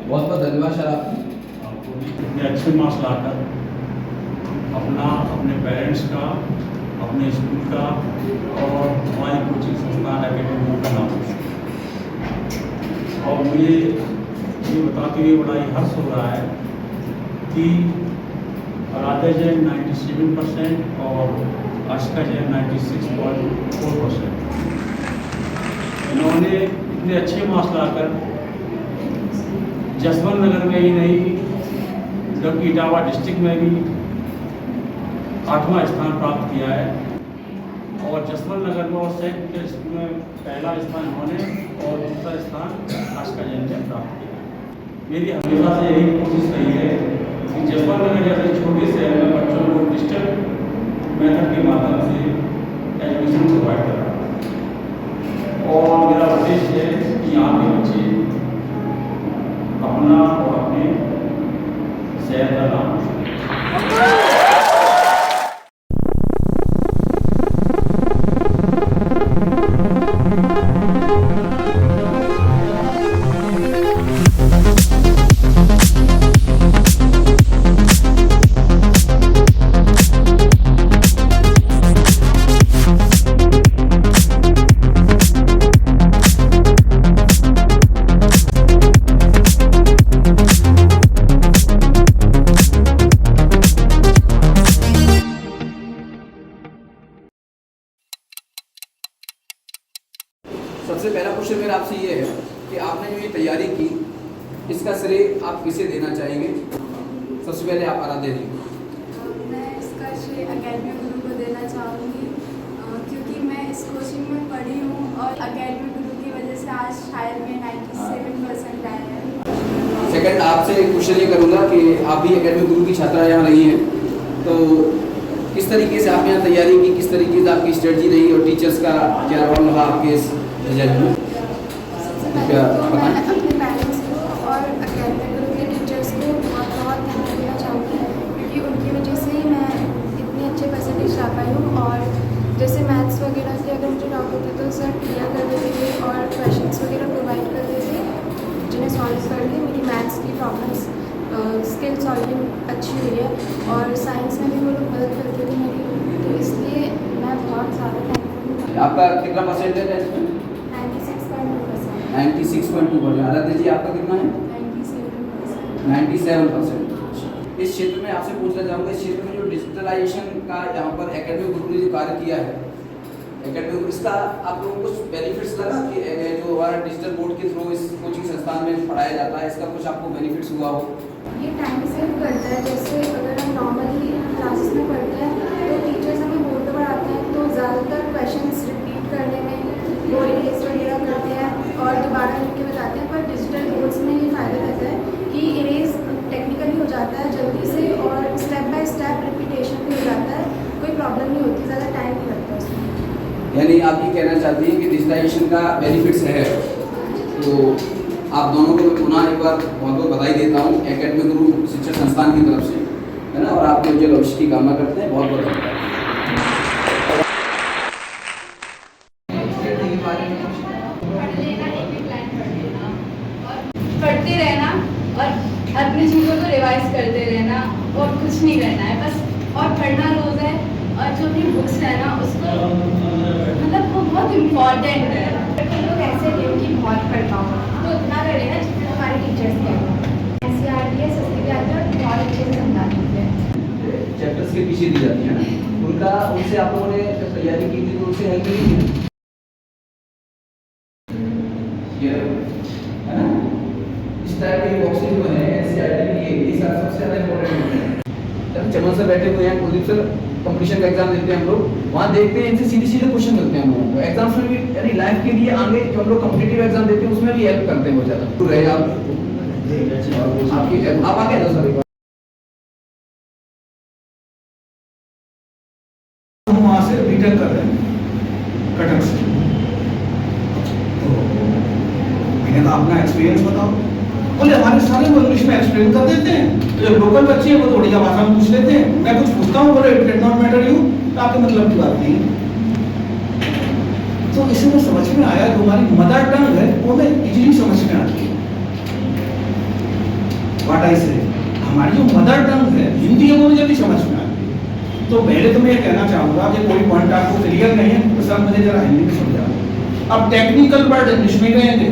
बहुत बहुत धन्यवाद सर आपको भी इतने अच्छे मार्क्स लाकर अपने पेरेंट्स का, अपने स्कूल का और हमारी कोचिंग संस्थान एकेडमी का नाम रोशन। और मुझे ये बताते हुए बड़ा ही हर्ष हो रहा है कि राधा जैन 97% और आशिका जैन 96.4%। इन्होंने इतने अच्छे मार्क्स लाकर जसवंत नगर में ही नहीं बल्कि इटावा डिस्ट्रिक्ट में भी 8वां स्थान प्राप्त किया है। और जसवंत नगर में और सेंट स्कूल में पहला स्थान इन्होंने और दूसरा स्थान आशिका जैन ने प्राप्त किया है। मेरी हमेशा से यही कोशिश रही है कि जसवंत नगर जैसे छोटे शहर में बच्चों को डिजिटल मेथड के माध्यम से एजुकेशन प्रोवाइड करना। और मेरा उद्देश्य है कि यहाँ के बच्चे अपना और अपने शहर का नाम रोशन। सबसे पहला क्वेश्चन मेरा आपसे ये है कि आपने जो ये तैयारी की इसका श्रेय आप किसे देना चाहेंगे? सबसे पहले आप आराध्या जी। मैं इसका श्रेय अकेडमी गुरु को देना चाहूँगी क्योंकि मैं इस कोचिंग में पढ़ी हूँ और अकेडमी गुरु की वजह से आज शायद में 97% आए हैं। सेकंड आपसे क्वेश्चन ये करूँगा कि आप भी अकेडमी गुरु की छात्रा यहाँ रही हैं, तो किस तरीके से आपने यहाँ तैयारी की, किस तरीके से आपकी स्ट्रेटजी रही और टीचर्स का क्या रोल रहा आपके इस रिजल्ट में? क्या मैं अपने पेरेंट्स को और अकेडमी गुरु के टीचर्स को बहुत बहुत धन्यवाद देना चाहूँगी क्योंकि उनकी वजह से ही मैं इतने अच्छे परसेंटेज ला पाई हूँ। और जैसे मैथ्स वगैरह के अगर मुझे डाउट होते तो सर क्लियर कर देते थे और क्वेश्चंस वगैरह प्रोवाइड करते थे जिन्हें सॉल्व करके मेरी मैथ्स की प्रॉब्लम्स स्किल सॉल्विंग अच्छी हुई है। और साइंस में भी वो लोग मदद करते थे मेरी, तो इसलिए मैं बहुत ज़्यादा थैंकफुल हूँ। आपका कितना परसेंटेज है इसमें? 96.2%। 96.2%। आराध्या जी आपका कितना है? 97%। 97%। इस क्षेत्र में आपसे पूछना चाहूँगा, इस क्षेत्र में जो डिजिटलाइजेशन का यहाँ पर एकेडमी गुरु ने जो कार्य किया है, एकेडमी गुरु, इसका आप लोगों को कुछ बेनिफिट्स लगा कि जो हमारा डिजिटल बोर्ड के थ्रू इस कोचिंग संस्थान में पढ़ाया जाता है, इसका कुछ आपको बेनिफिट्स हुआ हो? ये टाइम सेव करता है। जैसे अगर हम नॉर्मली क्लासेस में पढ़ते हैं तो टीचर्स हमें बोर्ड पर पढ़ाते हैं तो ज़्यादातर क्वेश्चंस रिपीट करने में वो इरेज वगैरह करते हैं और दोबारा लिख के बताते हैं। पर डिजिटल बोर्ड्स में ये फ़ायदा रहता है कि इरेज टेक्निकली हो जाता है जल्दी से और स्टेप बाय स्टेप रिपीटेशन भी हो जाता है, कोई प्रॉब्लम नहीं होती, ज़्यादा टाइम नहीं लगता उसमें। यानी आप ये कहना चाहती हैं कि डिजिटलाइजेशन का बेनिफिट्स है, तो आप दोनों को मैं पुनः एक बार बहुत बहुत बधाई देता हूँ एकेडमी गुरु शिक्षा संस्थान की तरफ से, है ना, और आपके उज्जवल भविष्य की कामना करते हैं। बहुत बहुत धन्यवाद। पढ़ते रहना और अपनी चीज़ों को रिवाइज करते रहना और कुछ नहीं करना है बस, और पढ़ना रोज है। और जो भी बुक्स है ना उसको मतलब वो बहुत इम्पॉर्टेंट है। तुम लोग ऐसे नहीं कि बहुत पढ़ता हूँ तो उतना कर लेना जितना हमारे टीचर्स कहते हैं। NCERT है, सस्ती भी आती है और बहुत अच्छे से समझाती है। चैप्टर्स के पीछे दी जाती है ना, उनसे आप लोगों ने जब तैयारी की थी तो उनसे हेल्प मिली है ना? इस टाइप के बॉक्सेस जो है NCERT के लिए ये सबसे ज़्यादा इम्पोर्टेंट है। जब चमन सर बैठे हुए हैं, कुलदीप सर कंपटीशन का एग्जाम देते हैं हम लोग, वहाँ देखते हैं इनसे सीधे सीधे क्वेश्चन मिलते हैं हम लोगों को एग्जाम्स में भी, यानी लाइफ के लिए आगे जो हम लोग कॉम्पिटिटिव एग्जाम देते हैं उसमें भी हेल्प करते हैं बहुत ज़्यादा। तो रहे आप आगे दो सर। हम वहाँ से रिटर्न कर रहे हैं कटक से, तो मैंने कहा अपना एक्सपीरियंस बताओ। बोले हमारे सारे वो इंग्लिश में एक्सप्लेन कर देते हैं, तो जो लोकल बच्चे हैं वो तो उड़िया भाषा में पूछ लेते हैं। मैं कुछ पूछता हूँ, बोले it did not matter you, तो आपके मतलब की बात नहीं। तो इसमें समझ में आया जो हमारी मदर टंग है वो हमें इजीली समझ में आती है। व्हाट आई से, हमारी जो मदर टंग है हिंदी है वो मुझे जल्दी समझ में आती है। तो पहले तो मैं ये कहना चाहूँगा कि कोई पॉइंट आपको क्लियर नहीं है तो सर मुझे जरा हिंदी में समझाओ। अब टेक्निकल वर्ड इंग्लिश में कहेंगे,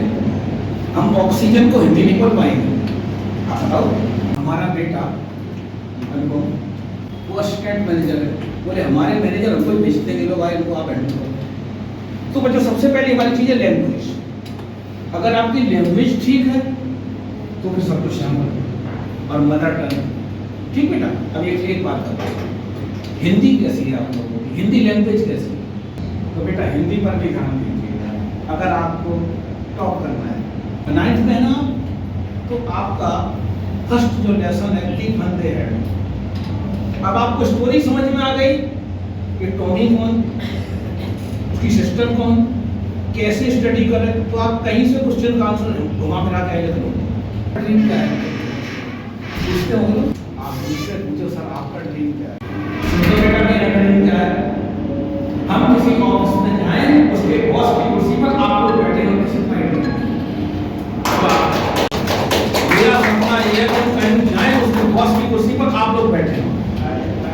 हम ऑक्सीजन को हिंदी नहीं बोल पाएंगे। आप बताओ, हमारा बेटा अनुपम वो असिस्टेंट मैनेजर है, बोले हमारे मैनेजर हमको बेचते के लोग आए इनको आप हैंडल करो। तो बच्चों सबसे पहले हमारी चीज़ है लैंग्वेज। अगर आपकी लैंग्वेज ठीक है तो फिर सब कुछ शामिल और मदर टंग ठीक बेटा। अब एक बात बताओ, हिंदी कैसी है आप लोगों की, हिंदी लैंग्वेज कैसी है? तो बेटा हिंदी पर भी ध्यान दीजिएगा। अगर आपको टॉप करना है 9th में ना, तो आपका फर्स्ट जो लेसन है दी फंदे है। अब आपको स्टोरी समझ में आ गई कि टॉमी कौन, उसकी सिस्टर कौन, कैसे स्टडी करे, तो आप कहीं से क्वेश्चन का आंसर घुमा फिरा के आएंगे। तो ड्रीम क्या है पूछते होंगे, आप मुझसे पूछो सर आपका ड्रीम क्या है? तो बेटा मेरा ड्रीम क्या है, हम किसी ऑफिस में जाएं, उसके बॉस की कुर्सी पर आप लोग बैठे हो, किसी पॉइंट में मेरा सपना ये है कि कहीं जाएं, उसके बॉस की कुर्सी पर आप लोग बैठे हो।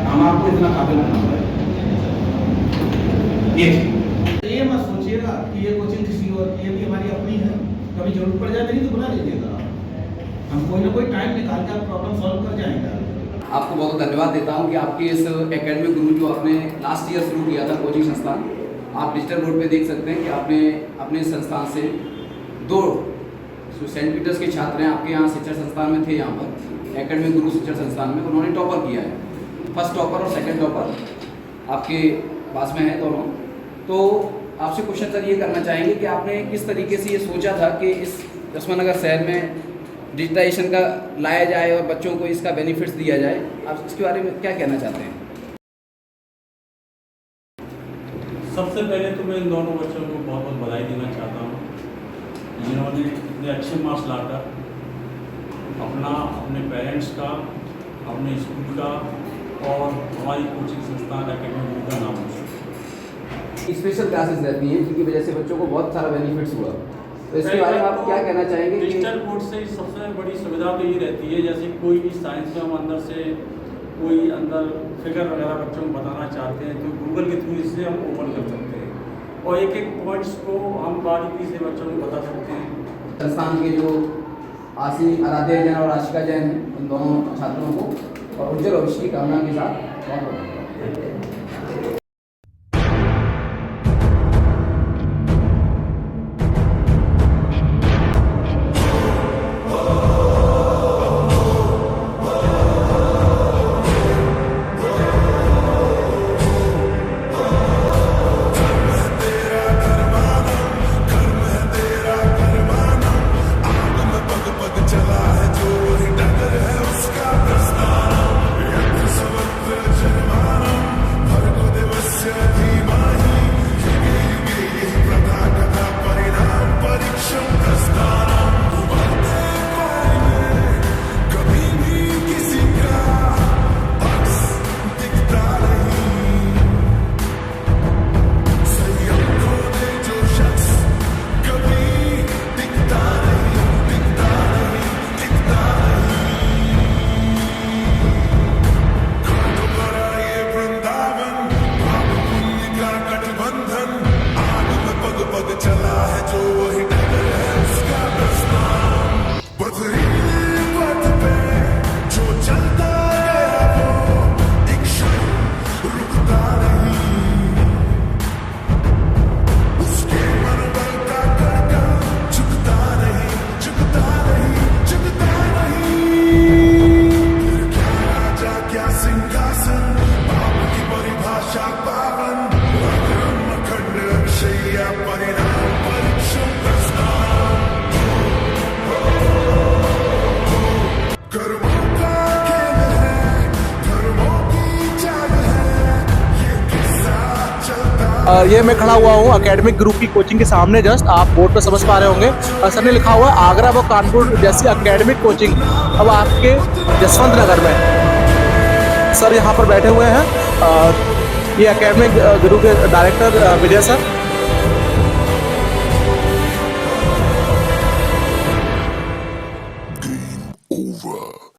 हम आपको इतना काबिल बनाना है। ये मत सोचिएगा कि ये कोचिंग किसी और की, ये भी हमारी अपनी है, कभी जरूरत पड़ जाए नहीं तो बुला लीजिएगा, हम कोई ना कोई टाइम निकाल के प्रॉब्लम सॉल्व कर जाएंगे। आपको बहुत धन्यवाद देता हूं कि आपके इस एकेडमिक गुरु जो आपने लास्ट ईयर शुरू किया था कोचिंग संस्थान, आप डिजिटल बोर्ड पे देख सकते हैं कि आपने अपने संस्थान से 2 सेंट पीटर्स के छात्र हैं आपके यहाँ शिक्षण संस्थान में थे, यहाँ पर एकेडमिक गुरु शिक्षण संस्थान में उन्होंने टॉपर किया है। फर्स्ट टॉपर और सेकंड टॉपर आपके पास में है दोनों। तो आपसे क्वेश्चन सर ये करना चाहेंगे कि आपने किस तरीके से ये सोचा था कि इस यशवंतनगर शहर में डिजिटाइजेशन का लाया जाए और बच्चों को इसका बेनिफिट्स दिया जाए, आप इसके बारे में क्या कहना चाहते हैं? सबसे पहले तो मैं इन दोनों बच्चों को बहुत बहुत बधाई देना चाहता हूँ, जिन्होंने इतने अच्छे मार्क्स लाकर अपने पेरेंट्स का, अपने स्कूल का और हमारी कोचिंग संस्थान एकेडमी का नाम रोशन। स्पेशल क्लासेस रहती हैं जिनकी वजह से बच्चों को बहुत सारा बेनिफिट्स हुआ, तो इसके बारे में आप क्या कहना चाहेंगे? डिजिटल बोर्ड से सबसे बड़ी सुविधा तो ये रहती है, जैसे कोई भी साइंस में हम अंदर से कोई अंदर फिगर वगैरह बच्चों को बताना चाहते हैं तो गूगल के थ्रू इससे हम ओपन कर सकते हैं और एक एक पॉइंट्स को हम बारीकी से बच्चों को बता सकते हैं। संस्थान के जो आराध्या जैन और आशिका जैन हैं, उन दोनों छात्रों को और उज्जवल भविष्य की कामना के साथ बहुत बहुत ये मैं खड़ा हुआ हूँ एकेडमिक ग्रुप की कोचिंग के सामने, जस्ट आप बोर्ड पर समझ पा रहे होंगे सर ने लिखा हुआ है आगरा व कानपुर जैसी एकेडमिक कोचिंग अब आपके यशवंत नगर में। सर यहाँ पर बैठे हुए हैं, ये एकेडमिक ग्रुप के डायरेक्टर विजय सर। over.